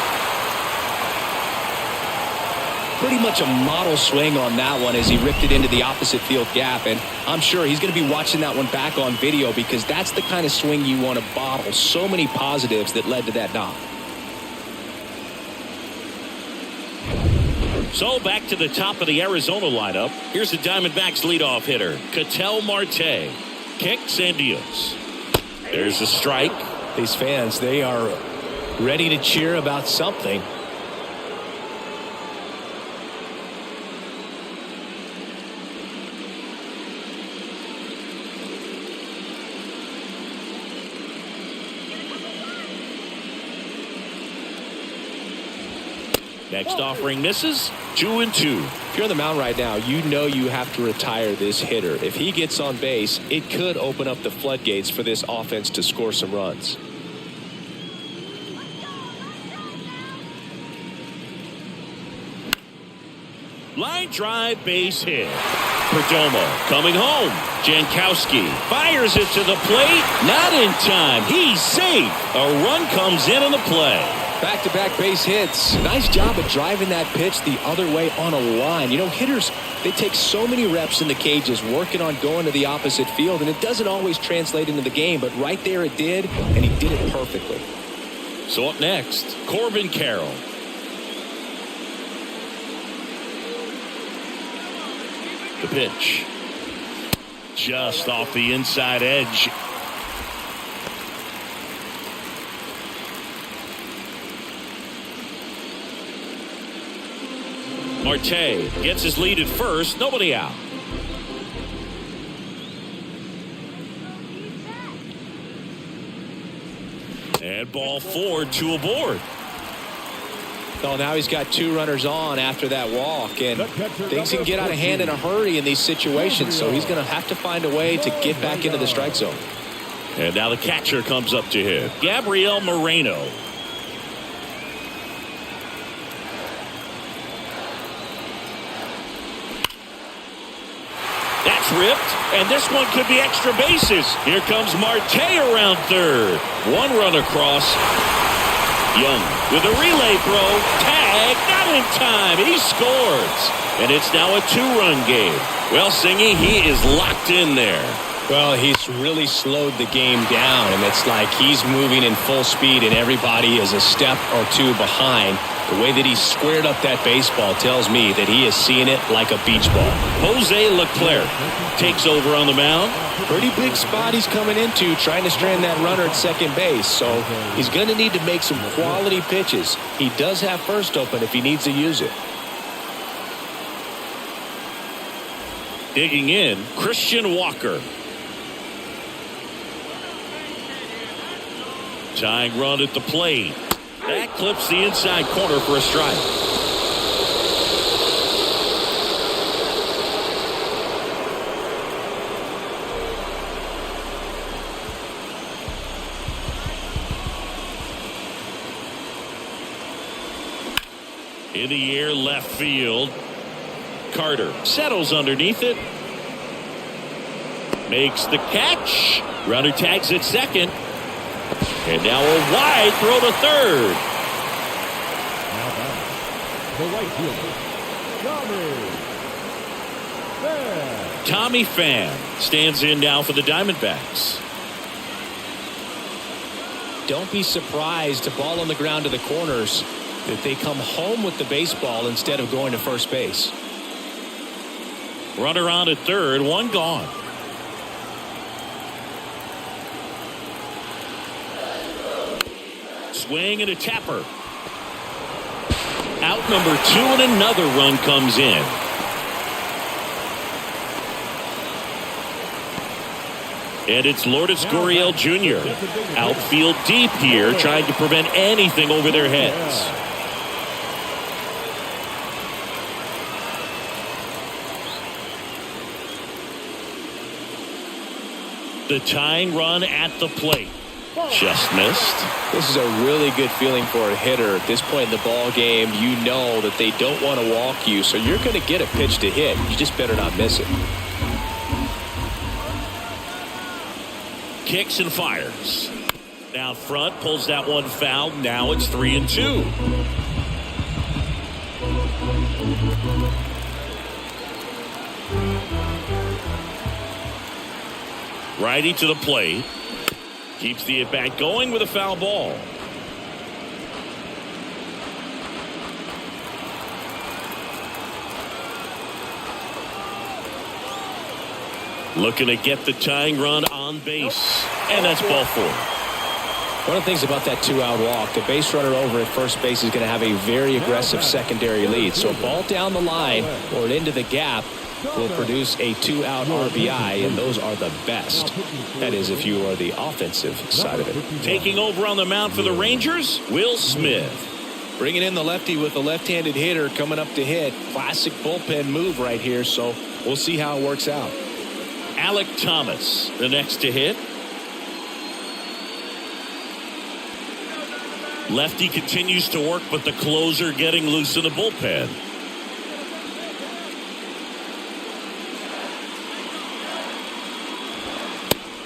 Pretty much a model swing on that one as he ripped it into the opposite field gap. And I'm sure he's going to be watching that one back on video because that's the kind of swing you want to bottle. So many positives that led to that knock. So back to the top of the Arizona lineup. Here's the Diamondbacks leadoff hitter, Ketel Marte. Kicks and deals. There's a strike. These fans, they are ready to cheer about something. Next offering misses. 2-2. If you're on the mound right now, you know you have to retire this hitter. If he gets on base, it could open up the floodgates for this offense to score some runs. Line drive, base hit. Perdomo coming home. Jankowski fires it to the plate. Not in time. He's safe. A run comes in on the play. Back-to-back base hits. Nice job of driving that pitch the other way on a line. You know, hitters, they take so many reps in the cages working on going to the opposite field, and it doesn't always translate into the game, but right there it did, and he did it perfectly. So up next, Corbin Carroll. The pitch. Just off the inside edge. Marte gets his lead at first. Nobody out. And ball 4, 2 aboard. So now he's got 2 runners on after that walk, and things can get out of hand in a hurry in these situations, so he's going to have to find a way to get back into the strike zone. And now the catcher comes up to hit. Gabriel Moreno. That's ripped, and this one could be extra bases. Here comes Marte around third. 1 run across. Young with a relay throw. Tag, not in time. He scores. And it's now a 2-run game. Well, Singy, he is locked in there. Well, he's really slowed the game down, and it's like he's moving in full speed, and everybody is a step or 2 behind. The way that he squared up that baseball tells me that he is seeing it like a beach ball. Jose Leclerc takes over on the mound. Pretty big spot he's coming into, trying to strand that runner at second base. So he's going to need to make some quality pitches. He does have first open if he needs to use it. Digging in, Christian Walker. Tying run at the plate. That clips the inside corner for a strike. In the air, left field. Carter settles underneath it. Makes the catch. Runner tags at second. And now a wide throw to third. Now back. The right fielder, Tommy Pham stands in now for the Diamondbacks. Don't be surprised, a ball on the ground to the corners, that they come home with the baseball instead of going to first base. Runner on at third, 1 gone. Swing and a tapper. Out number 2, and another run comes in. And it's Lourdes Gurriel Jr. Outfield deep here, trying to prevent anything over their heads. The tying run at the plate. Just missed. This is a really good feeling for a hitter at this point in the ball game. You know that they don't want to walk you, so you're going to get a pitch to hit. You just better not miss it. Kicks and fires. Down front, pulls that one foul. Now it's 3-2. Righty to the plate. Keeps the at-bat going with a foul ball. Looking to get the tying run on base. And that's ball 4. One of the things about that 2-out walk, the base runner over at first base is going to have a very aggressive secondary lead. So a ball down the line or into the gap will produce a 2-out RBI, and those are the best. That is, if you are the offensive side of it. Taking over on the mound for the Rangers, Will Smith. Bringing in the lefty with a left-handed hitter coming up to hit. Classic bullpen move right here, so we'll see how it works out. Alec Thomas, the next to hit. Lefty continues to work, but the closer getting loose in the bullpen.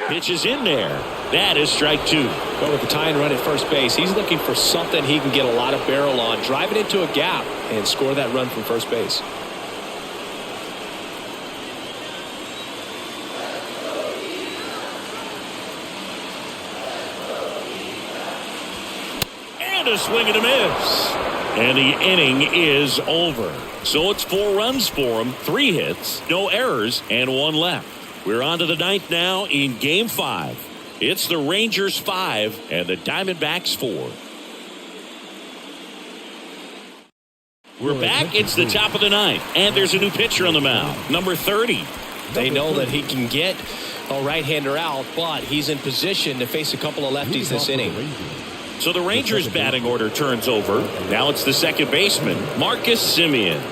Pitch is in there. That is strike 2. Go with the tying run at first base. He's looking for something he can get a lot of barrel on. Drive it into a gap and score that run from first base. And a swing and a miss. And the inning is over. So it's 4 runs for him, 3 hits, no errors, and 1 left. We're on to the 9th now in Game 5. It's the Rangers 5 and the Diamondbacks 4. We're back. It's the top of the 9th, and there's a new pitcher on the mound, number 30. They know that he can get a right-hander out, but he's in position to face a couple of lefties this inning. So the Rangers batting order turns over. Now it's the second baseman, Marcus Semien.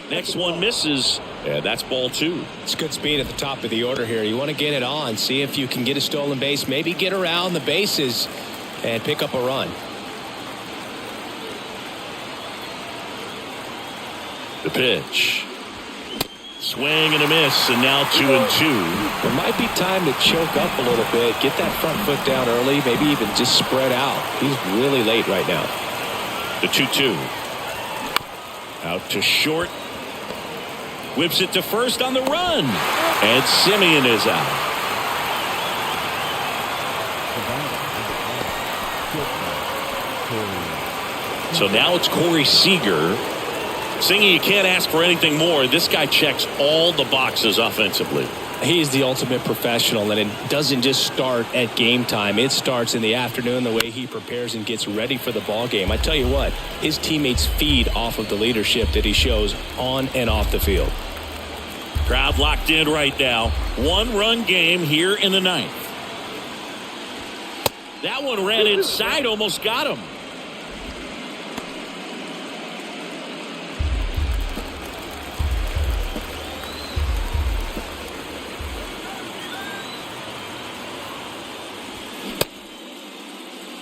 Next one misses, and that's ball 2. It's good speed at the top of the order here. You want to get it on, see if you can get a stolen base, maybe get around the bases and pick up a run. The pitch. Swing and a miss, and now 2-2. There might be time to choke up a little bit, get that front foot down early, maybe even just spread out. He's really late right now. The 2-2. Out to short. Whips it to first on the run. And Semien is out. So now it's Corey Seager. Singy, you can't ask for anything more. This guy checks all the boxes offensively. He's the ultimate professional, and it doesn't just start at game time. It starts in the afternoon, the way he prepares and gets ready for the ball game. I tell you what, his teammates feed off of the leadership that he shows on and off the field. Crowd locked in right now. 1-run game here in the 9th. That one ran inside, almost got him.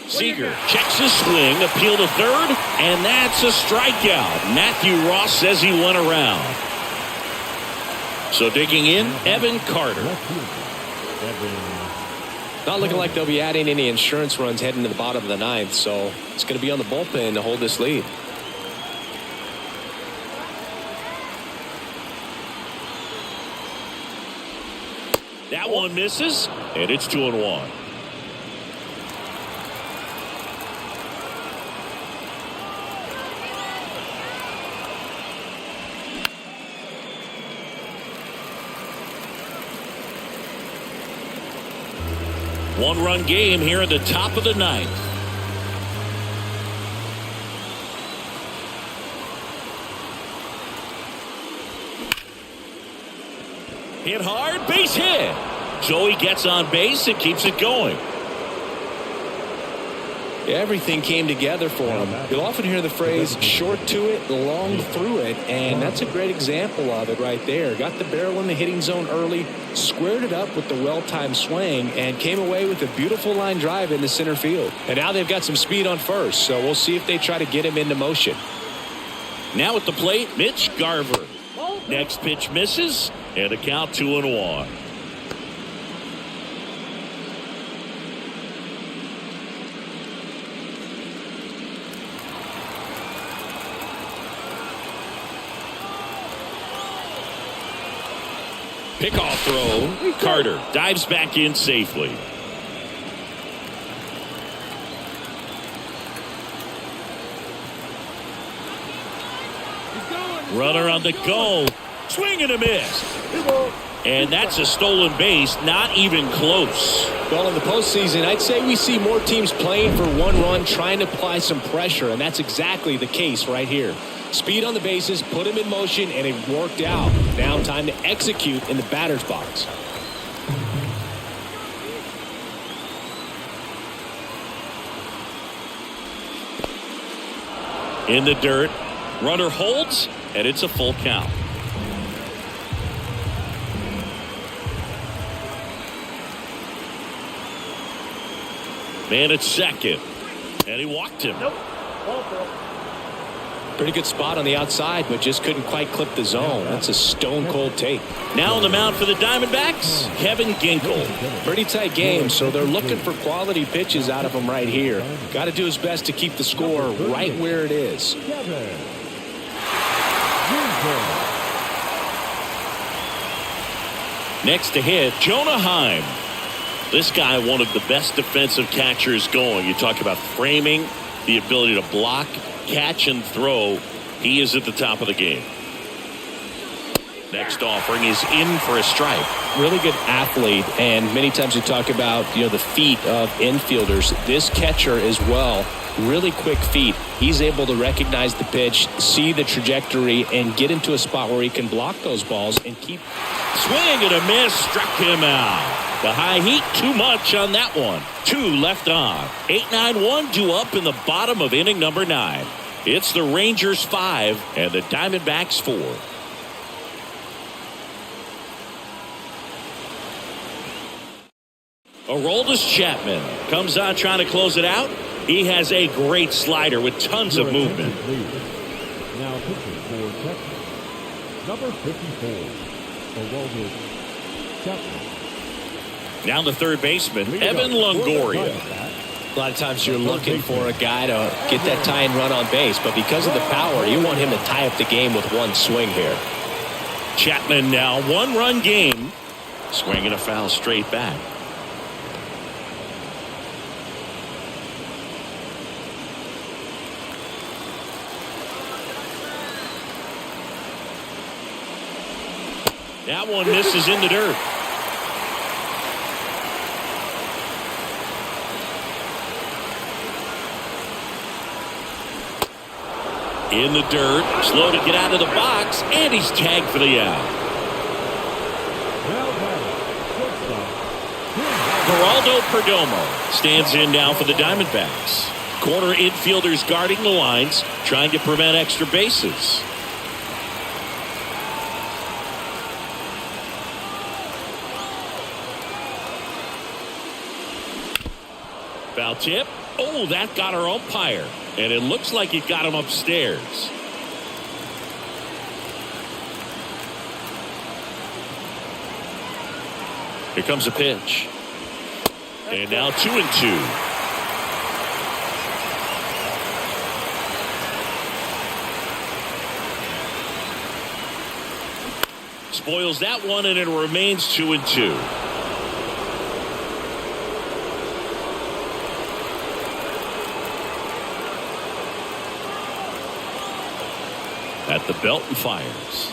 Seager checks his swing, appeal to third, and that's a strikeout. Matthew Ross says he went around. So digging in, Evan Carter. Not looking like they'll be adding any insurance runs heading to the bottom of the 9th, so it's going to be on the bullpen to hold this lead. That one misses, and it's 2-1. One-run game here at the top of the ninth. Hit hard, base hit. Joey gets on base and keeps it going. Everything came together for him. You'll often hear the phrase short to it, long through it, and that's a great example of it right there. Got the barrel in the hitting zone early, squared it up with the well-timed swing, and came away with a beautiful line drive into center field. And now they've got some speed on first, so we'll see if they try to get him into motion. Now at the plate, Mitch Garver. Next pitch misses, and a count 2-1. Pickoff throw. Carter dives back in safely. Runner on the go. Swing and a miss. And that's a stolen base. Not even close. Well, in the postseason, I'd say we see more teams playing for one run, trying to apply some pressure, and that's exactly the case right here. Speed on the bases, put him in motion, and it worked out. Now time to execute in the batter's box. In the dirt. Runner holds, and it's a full count. Man at second. And he walked him. Nope. Pretty good spot on the outside, but just couldn't quite clip the zone. That's a stone-cold take. Now on the mound for the Diamondbacks, Kevin Ginkel. Pretty tight game, so they're looking for quality pitches out of him right here. Got to do his best to keep the score right where it is. Next to hit, Jonah Heim. This guy, one of the best defensive catchers going. You talk about framing, the ability to block, catch, and throw. He is at the top of the game. Next offering is in for a strike. Really good athlete, and many times you talk about the feet of infielders. This catcher as well, really quick feet. He's able to recognize the pitch, see the trajectory, and get into a spot where he can block those balls and keep. Swing and a miss, struck him out. The high heat, too much on that one. 2 left on. 8-9-1 due up in the bottom of inning number 9. It's the Rangers 5 and the Diamondbacks 4. Aroldis Chapman comes on trying to close it out. He has a great slider with tons of movement. Now pitching for Texas, number 54, Aroldis Chapman. Now the third baseman, Evan Longoria. A lot of times you're looking for a guy to get that tying run on base, but because of the power, you want him to tie up the game with one swing here. Chapman now, 1-run game. Swinging a foul straight back. That one misses in the dirt. In the dirt, slow to get out of the box, and he's tagged for the out. Geraldo Perdomo stands in now for the Diamondbacks. Corner infielders guarding the lines, trying to prevent extra bases. Foul tip. Oh, that got our umpire. And it looks like it got him upstairs. Here comes a pitch. And now 2-2. Spoils that one, and it remains 2-2. At the belt and fires.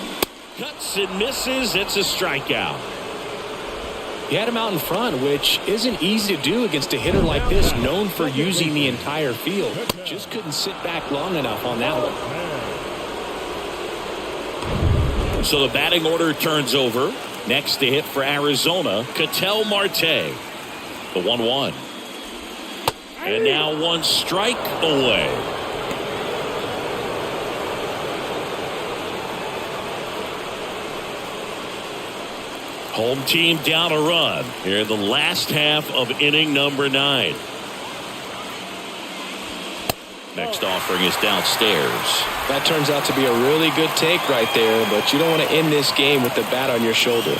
Cuts and misses. It's a strikeout. He had him out in front, which isn't easy to do against a hitter like this, known for using the entire field. Just couldn't sit back long enough on that one. So the batting order turns over. Next to hit for Arizona, Ketel Marte. The 1-1. And now one strike away. Home team down a run here in the last half of inning number 9. Next offering is downstairs. That turns out to be a really good take right there, but you don't want to end this game with the bat on your shoulder.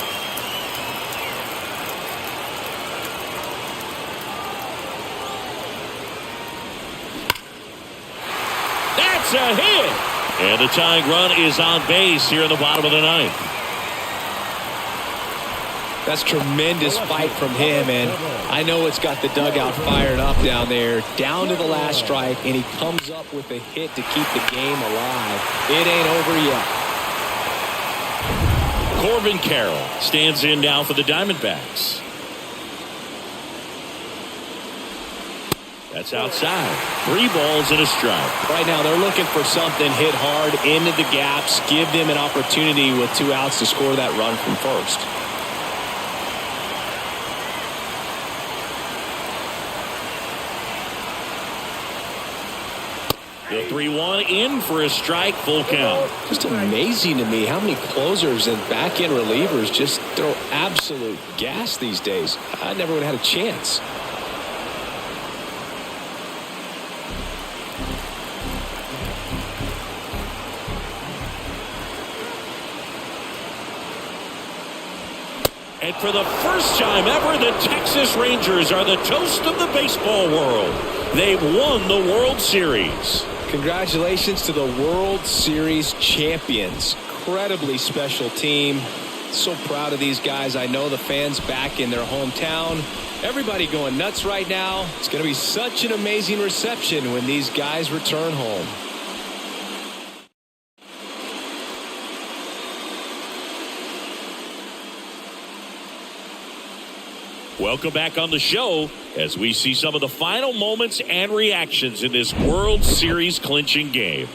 That's a hit! And the tying run is on base here in the bottom of the 9th. That's tremendous fight from him, and I know it's got the dugout fired up down there, down to the last strike, and he comes up with a hit to keep the game alive. It ain't over yet. Corbin Carroll stands in now for the Diamondbacks. That's outside. 3 balls and a strike. Right now they're looking for something hit hard into the gaps, give them an opportunity with 2 outs to score that run from first. The 3-1 in for a strike, full count. Just amazing to me how many closers and back-end relievers just throw absolute gas these days. I never would have had a chance. And for the first time ever, the Texas Rangers are the toast of the baseball world. They've won the World Series. Congratulations to the World Series champions. Incredibly special team. So proud of these guys. I know the fans back in their hometown. Everybody going nuts right now. It's going to be such an amazing reception when these guys return home. Welcome back on the show as we see some of the final moments and reactions in this World Series clinching game.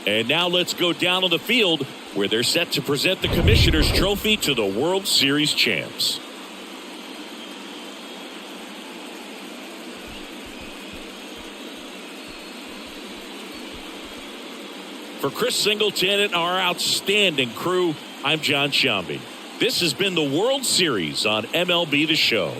And now let's go down on the field where they're set to present the Commissioner's Trophy to the World Series champs. For Chris Singleton and our outstanding crew, I'm John Shambi. This has been the World Series on MLB The Show.